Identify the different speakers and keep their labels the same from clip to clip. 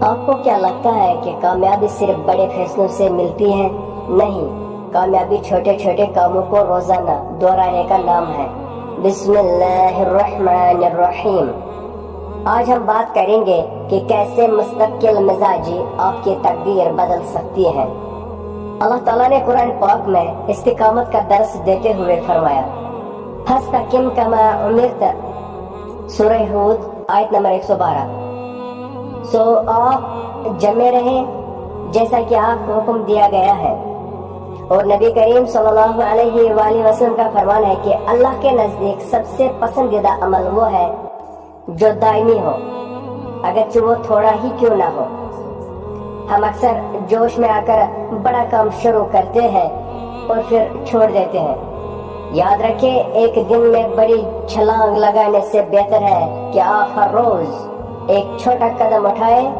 Speaker 1: آپ کو کیا لگتا ہے کہ کامیابی صرف بڑے فیصلوں سے ملتی ہے؟ نہیں، کامیابی چھوٹے چھوٹے کاموں کو روزانہ دہرانے کا نام ہے۔ بسم اللہ الرحمن الرحیم۔ آج ہم بات کریں گے کہ کیسے مستقل مزاجی آپ کی تقدیر بدل سکتی ہے۔ اللہ تعالیٰ نے قرآن پاک میں استقامت کا درس دیتے ہوئے فرمایا، فَاسْتَقِمْ كَمَا أُمِرْتَ، سورہ ہود آیت نمبر 112۔ آپ جمے رہیں جیسا کہ آپ کو حکم دیا گیا ہے۔ اور نبی کریم صلی اللہ علیہ وآلہ وسلم کا فرمان ہے کہ اللہ کے نزدیک سب سے پسندیدہ عمل وہ ہے جو دائمی ہو، اگرچہ وہ تھوڑا ہی کیوں نہ ہو۔ ہم اکثر جوش میں آ کر بڑا کام شروع کرتے ہیں اور پھر چھوڑ دیتے ہیں۔ یاد رکھیں، ایک دن میں بڑی چھلانگ لگانے سے بہتر ہے کہ آپ ہر روز ایک چھوٹا قدم اٹھائیں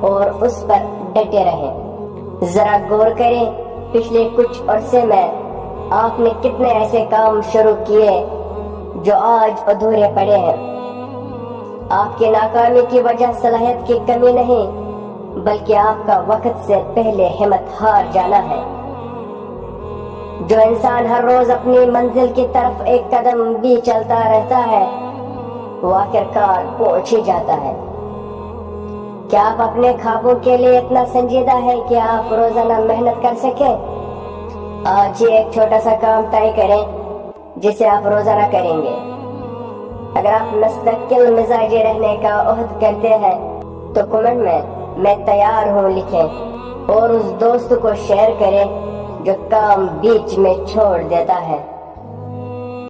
Speaker 1: اور اس پر ڈٹے رہیں۔ ذرا غور کریں، پچھلے کچھ عرصے میں آپ نے کتنے ایسے کام شروع کیے جو آج ادھورے پڑے ہیں۔ آپ کی ناکامی کی وجہ صلاحیت کی کمی نہیں، بلکہ آپ کا وقت سے پہلے ہمت ہار جانا ہے۔ جو انسان ہر روز اپنی منزل کی طرف ایک قدم بھی چلتا رہتا ہے وہ آخرکار پہنچ ہی جاتا ہے۔ کیا آپ اپنے خوابوں کے لیے اتنا سنجیدہ ہے کہ آپ روزانہ محنت کر سکیں؟ آج ہی ایک چھوٹا سا کام طے کریں جسے آپ روزانہ کریں گے۔ اگر آپ مستقل مزاجی رہنے کا عہد کرتے ہیں تو کمنٹ میں تیار ہوں لکھیں اور اس دوست کو شیئر کریں جو کام بیچ میں چھوڑ دیتا ہے۔